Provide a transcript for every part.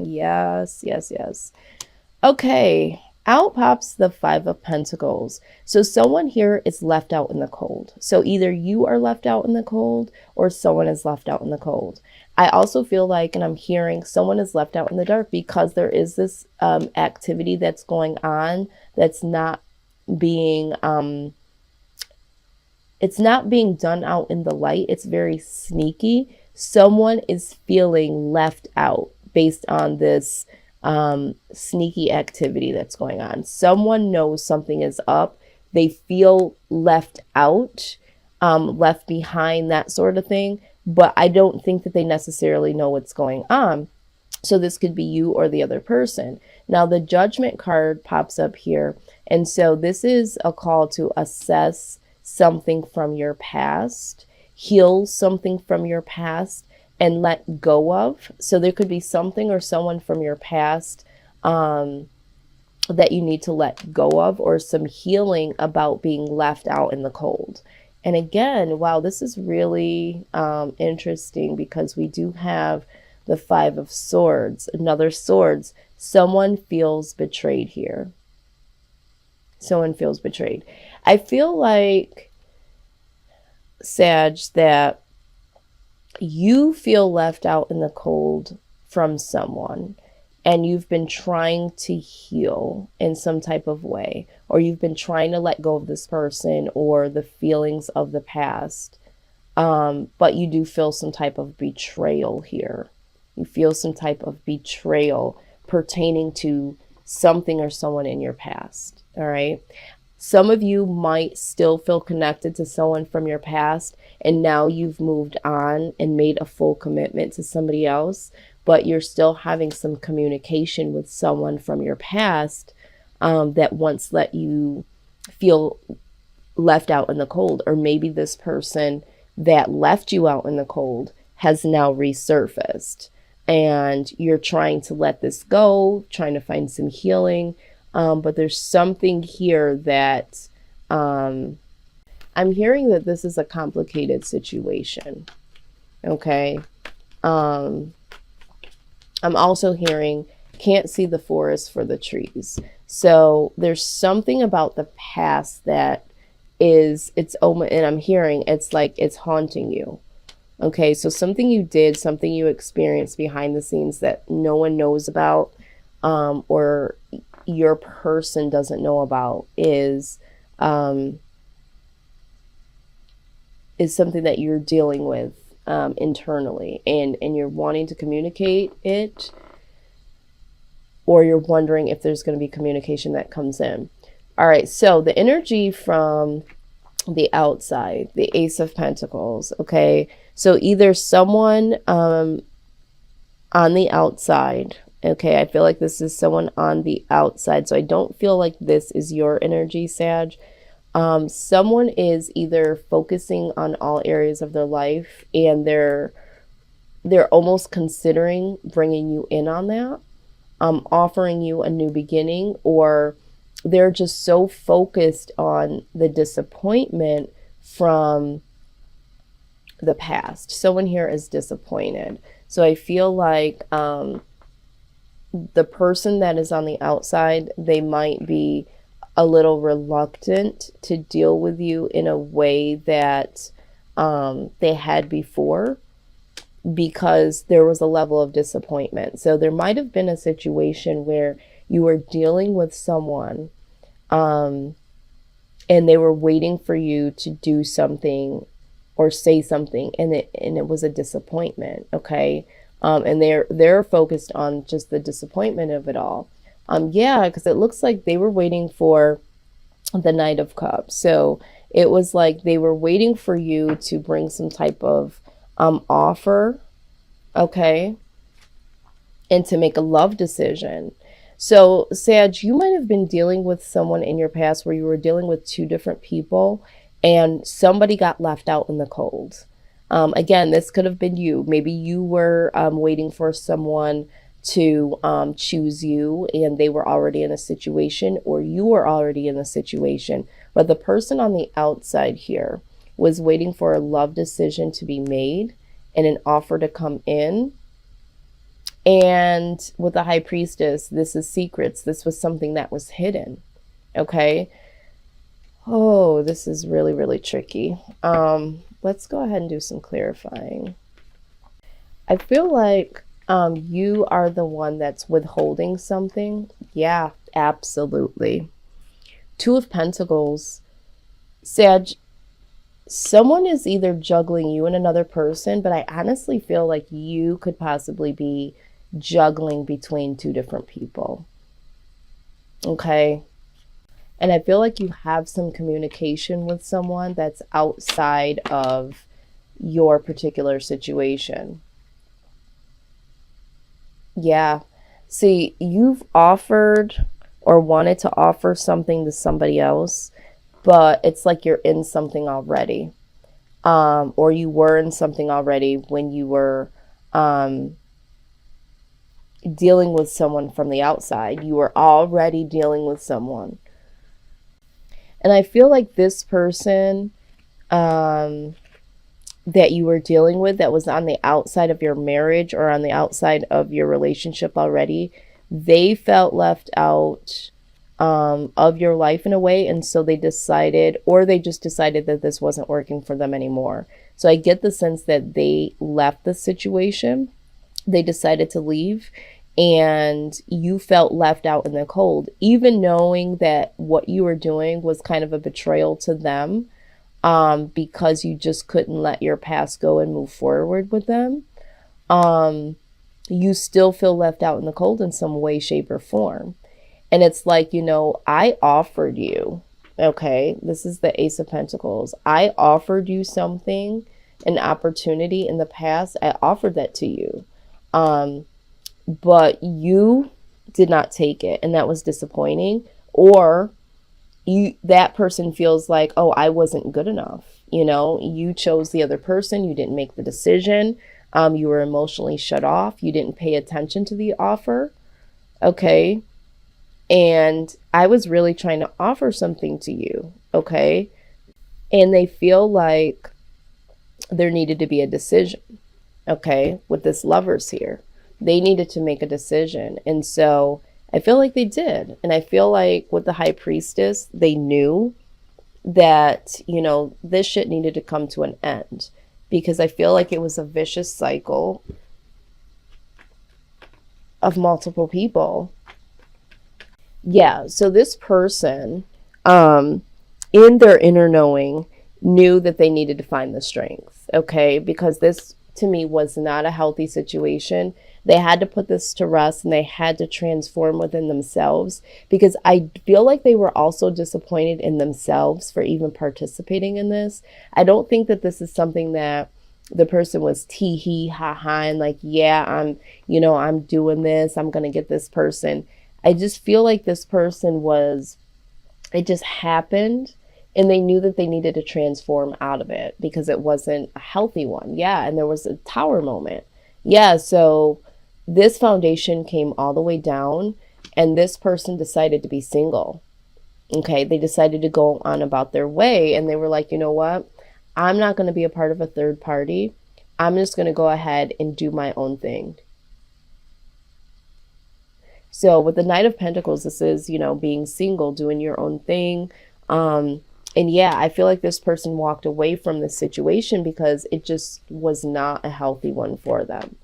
Yes, yes, yes. Okay, out pops the Five of Pentacles. So someone here is left out in the cold. So either you are left out in the cold or someone is left out in the cold. I also feel like, and I'm hearing, someone is left out in the dark because there is this activity that's going on that's not being it's not being done out in the light. It's very sneaky. Someone is feeling left out based on this sneaky activity that's going on. Someone knows something is up. They feel left out, left behind, that sort of thing. But I don't think that they necessarily know what's going on. So this could be you or the other person. Now the Judgment card pops up here. And so this is a call to assess something from your past, heal something from your past, and let go of. So there could be something or someone from your past that you need to let go of, or some healing about being left out in the cold. And again, wow, this is really interesting because we do have the Five of Swords, another swords. Someone feels betrayed here. Someone feels betrayed. I feel like, Sag, that you feel left out in the cold from someone, and you've been trying to heal in some type of way, or you've been trying to let go of this person or the feelings of the past. But you do feel some type of betrayal here. You feel some type of betrayal pertaining to something or someone in your past. All right. Some of you might still feel connected to someone from your past, and now you've moved on and made a full commitment to somebody else, but you're still having some communication with someone from your past that once let you feel left out in the cold. Or maybe this person that left you out in the cold has now resurfaced, and you're trying to let this go, trying to find some healing. But there's something here that I'm hearing that this is a complicated situation. Okay. I'm also hearing can't see the forest for the trees. So there's something about the past that is and I'm hearing it's like it's haunting you. Okay, so something you did, something you experienced behind the scenes that no one knows about, or your person doesn't know about, is something that you're dealing with internally, and you're wanting to communicate it, or you're wondering if there's going to be communication that comes in. All right, so the energy from the outside, the Ace of Pentacles. Okay, so either someone on the outside. Okay, I feel like this is someone on the outside, so I don't feel like this is your energy, Sag. Someone is either focusing on all areas of their life, and they're almost considering bringing you in on that, offering you a new beginning, or they're just so focused on the disappointment from the past. Someone here is disappointed. So I feel like the person that is on the outside, they might be a little reluctant to deal with you in a way that they had before, because there was a level of disappointment. So there might have been a situation where you were dealing with someone and they were waiting for you to do something or say something, and it was a disappointment. Okay. And they're focused on just the disappointment of it all. Yeah, because it looks like they were waiting for the Knight of Cups. So it was like they were waiting for you to bring some type of offer, okay, and to make a love decision. So, Sag, you might have been dealing with someone in your past where you were dealing with two different people, and somebody got left out in the cold. Again, this could have been you. Maybe you were waiting for someone to choose you, and they were already in a situation, or you were already in a situation. But the person on the outside here was waiting for a love decision to be made and an offer to come in. And with the High Priestess, this is secrets. This was something that was hidden. Okay. Oh, this is really, really tricky. Let's go ahead and do some clarifying. I feel like you are the one that's withholding something. Yeah, absolutely. Two of Pentacles. Sag, someone is either juggling you and another person, but I honestly feel like you could possibly be juggling between two different people. Okay. And I feel like you have some communication with someone that's outside of your particular situation. Yeah. See, you've offered or wanted to offer something to somebody else, but it's like you're in something already. Or you were in something already when you were dealing with someone from the outside. You were already dealing with someone. And I feel like this person that you were dealing with that was on the outside of your marriage or on the outside of your relationship already, they felt left out of your life in a way. And so they decided, or they just decided that this wasn't working for them anymore. So I get the sense that they left the situation. They decided to leave, and you felt left out in the cold, even knowing that what you were doing was kind of a betrayal to them, because you just couldn't let your past go and move forward with them. You still feel left out in the cold in some way, shape, or form. And it's like, you know, I offered you, okay, this is the Ace of Pentacles. I offered you something, an opportunity in the past. I offered that to you. But you did not take it, and that was disappointing. Or that person feels like, oh, I wasn't good enough. You know, you chose the other person. You didn't make the decision. You were emotionally shut off. You didn't pay attention to the offer. Okay. And I was really trying to offer something to you. Okay. And they feel like there needed to be a decision. Okay. With this Lovers here, they needed to make a decision. And so I feel like they did. And I feel like with the High Priestess, they knew that, you know, this shit needed to come to an end, because I feel like it was a vicious cycle of multiple people. Yeah. So this person, in their inner knowing, knew that they needed to find the strength. Okay. Because this, to me, was not a healthy situation. They had to put this to rest, and they had to transform within themselves, because I feel like they were also disappointed in themselves for even participating in this. I don't think that this is something that the person was tee hee ha ha and like, yeah, I'm doing this. I'm going to get this person. I just feel like this person it just happened, and they knew that they needed to transform out of it because it wasn't a healthy one. Yeah. And there was a tower moment. Yeah. So this foundation came all the way down, and this person decided to be single. Okay. They decided to go on about their way, and they were like, you know what? I'm not going to be a part of a third party. I'm just going to go ahead and do my own thing. So with the Knight of Pentacles, this is, you know, being single, doing your own thing. And yeah, I feel like this person walked away from this situation because it just was not a healthy one for them.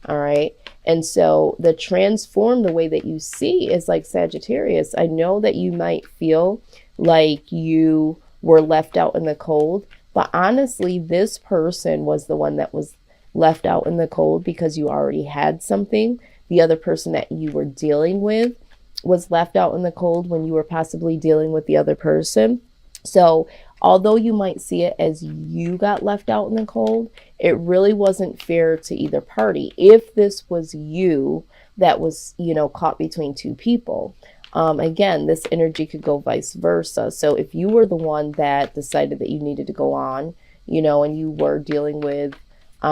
All right. And so the transform, the way that you see is like Sagittarius. I know that you might feel like you were left out in the cold, but honestly, this person was the one that was left out in the cold because you already had something. The other person that you were dealing with was left out in the cold when you were possibly dealing with the other person. So although you might see it as you got left out in the cold, it really wasn't fair to either party. If this was you that was, you know, caught between two people, again, this energy could go vice versa. So if you were the one that decided that you needed to go on, you know, and you were dealing with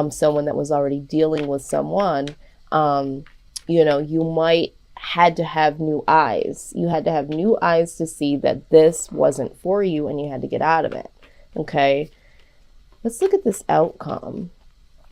someone that was already dealing with someone, you know, you might had to have new eyes. You had to have new eyes to see that this wasn't for you, and you had to get out of it. Okay. Let's look at this outcome.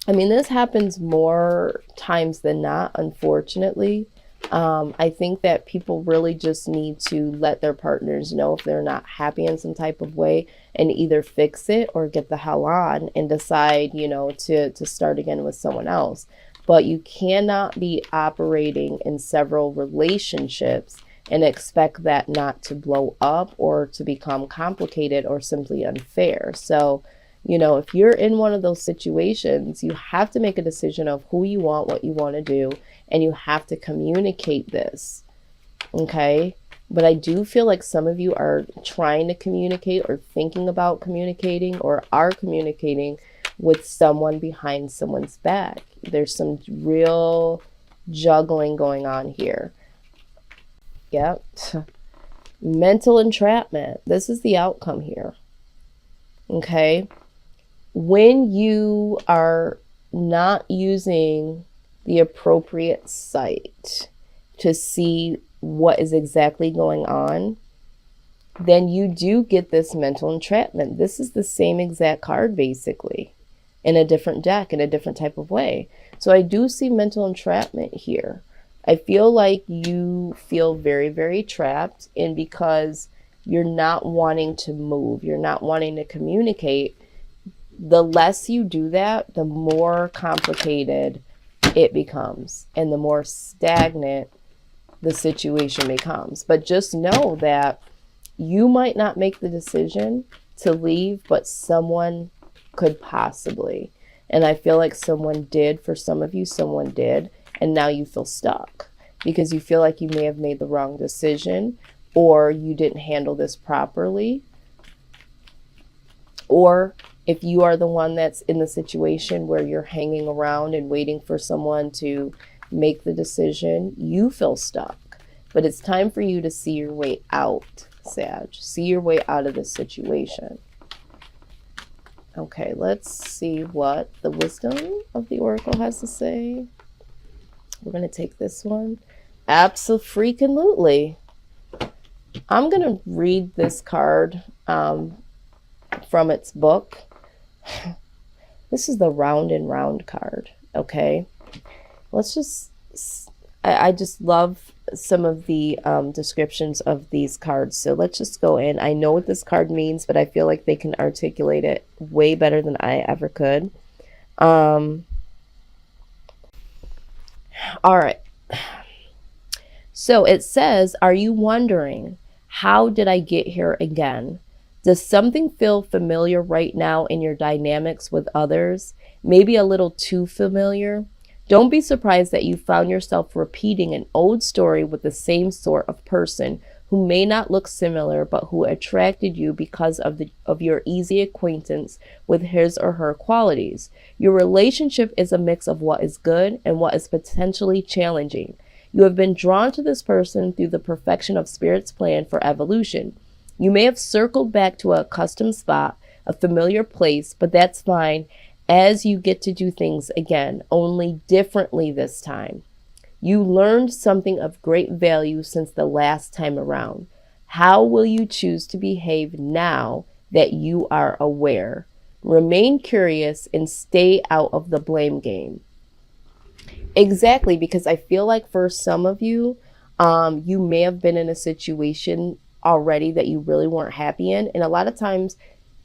I mean, this happens more times than not, unfortunately. I think that people really just need to let their partners know if they're not happy in some type of way and either fix it or get the hell on and decide, to start again with someone else. But you cannot be operating in several relationships and expect that not to blow up or to become complicated or simply unfair. So, if you're in one of those situations, you have to make a decision of who you want, what you want to do, and you have to communicate this. Okay? But I do feel like some of you are trying to communicate or thinking about communicating or are communicating with someone behind someone's back. There's some real juggling going on here. Yep. Mental entrapment. This is the outcome here. Okay? When you are not using the appropriate site to see what is exactly going on, then you do get this mental entrapment. This is the same exact card, basically, in a different deck, in a different type of way. So I do see mental entrapment here. I feel like you feel very, very trapped, and because you're not wanting to move, you're not wanting to communicate, the less you do that, the more complicated it becomes and the more stagnant the situation becomes. But just know that you might not make the decision to leave, but someone could possibly. And I feel like someone did. For some of you, someone did. And now you feel stuck because you feel like you may have made the wrong decision, or you didn't handle this properly, or if you are the one that's in the situation where you're hanging around and waiting for someone to make the decision, you feel stuck. But it's time for you to see your way out, Sag. See your way out of this situation. Okay, let's see what the wisdom of the Oracle has to say. We're going to take this one. Abso-freaking-lutely. I'm going to read this card from its book. This is the round and round card. Okay, let's just, I just love some of the descriptions of these cards. So let's just go in. I know what this card means, but I feel like they can articulate it way better than I ever could. All right. So it says, are you wondering, how did I get here again? Does something feel familiar right now in your dynamics with others? Maybe a little too familiar? Don't be surprised that you found yourself repeating an old story with the same sort of person who may not look similar, but who attracted you because of your easy acquaintance with his or her qualities. Your relationship is a mix of what is good and what is potentially challenging. You have been drawn to this person through the perfection of Spirit's plan for evolution. You may have circled back to a custom spot, a familiar place, but that's fine, as you get to do things again, only differently this time. You learned something of great value since the last time around. How will you choose to behave now that you are aware? Remain curious and stay out of the blame game. Exactly, because I feel like for some of you, you may have been in a situation already that you really weren't happy in. And a lot of times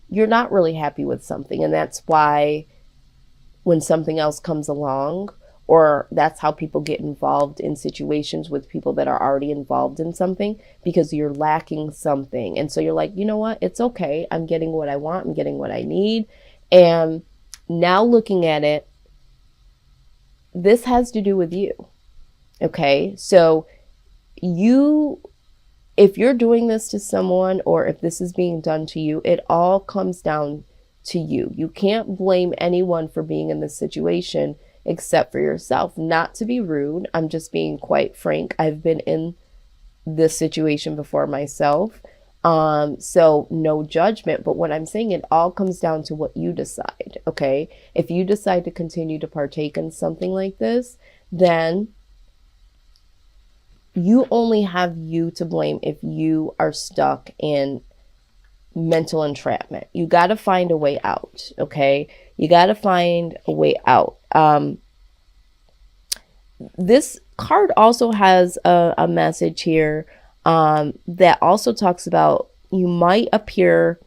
you're not really happy with something. And that's why when something else comes along, or that's how people get involved in situations with people that are already involved in something, because you're lacking something. And so you're like, you know what? It's okay. I'm getting what I want. I'm getting what I need. And now looking at it, this has to do with you. Okay. So if you're doing this to someone, or if this is being done to you, it all comes down to you. You can't blame anyone for being in this situation except for yourself. Not to be rude, I'm just being quite frank. I've been in this situation before myself. So no judgment, but what I'm saying, it all comes down to what you decide. Okay. If you decide to continue to partake in something like this, then you only have you to blame if you are stuck in mental entrapment. You got to find a way out. Okay. You got to find a way out. This card also has a message here that also talks about you might appear,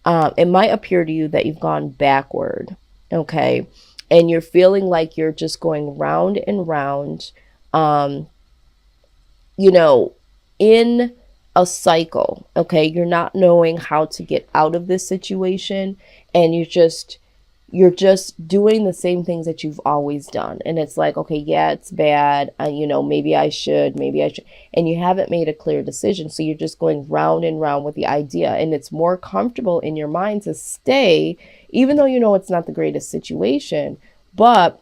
it might appear to you that you've gone backward, okay? And you're feeling like you're just going round and round, you know, in a cycle, okay? You're not knowing how to get out of this situation, and you're just doing the same things that you've always done. And it's like, okay, yeah, it's bad. You know, maybe I should. And you haven't made a clear decision. So you're just going round and round with the idea. And it's more comfortable in your mind to stay, even though you know it's not the greatest situation, but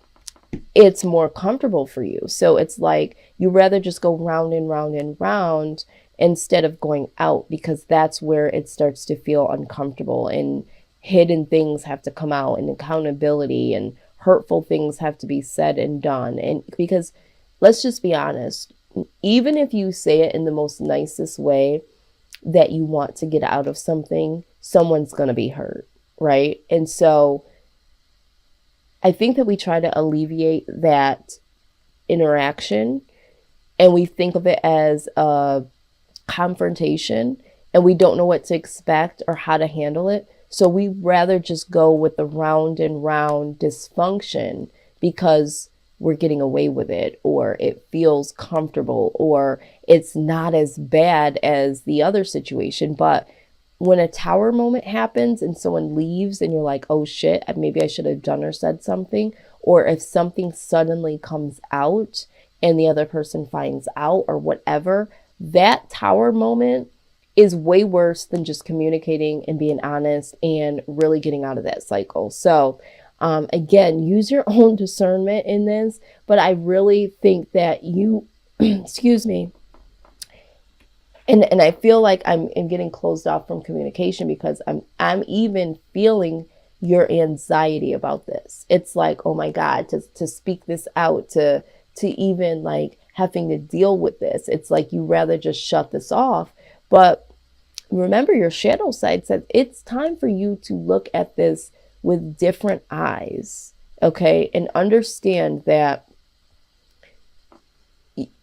it's more comfortable for you. So it's like you rather just go round and round and round instead of going out, because that's where it starts to feel uncomfortable, and hidden things have to come out, and accountability and hurtful things have to be said and done. And because let's just be honest, even if you say it in the most nicest way that you want to get out of something, someone's going to be hurt, right? And so I think that we try to alleviate that interaction, and we think of it as a confrontation, and we don't know what to expect or how to handle it. So we rather just go with the round and round dysfunction because we're getting away with it, or it feels comfortable, or it's not as bad as the other situation. But when a tower moment happens and someone leaves and you're like, oh shit, maybe I should have done or said something, or if something suddenly comes out and the other person finds out or whatever, that tower moment is way worse than just communicating and being honest and really getting out of that cycle. So again, use your own discernment in this, but I really think that you, excuse me, and I feel like I'm getting closed off from communication because I'm even feeling your anxiety about this. It's like, oh my God, to speak this out, to even like having to deal with this. It's like you rather just shut this off. But remember, your shadow side says it's time for you to look at this with different eyes, okay? And understand that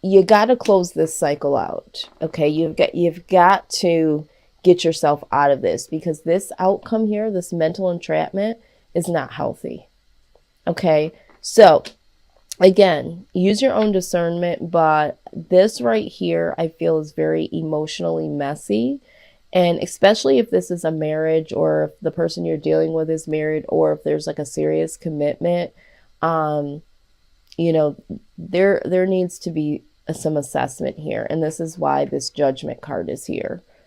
you got to close this cycle out, okay? You've got to get yourself out of this, because this outcome here, this mental entrapment, is not healthy, okay? So again, use your own discernment, but this right here, I feel, is very emotionally messy. And especially if this is a marriage, or if the person you're dealing with is married, or if there's like a serious commitment, you know, there needs to be some assessment here. And this is why this Judgment card is here.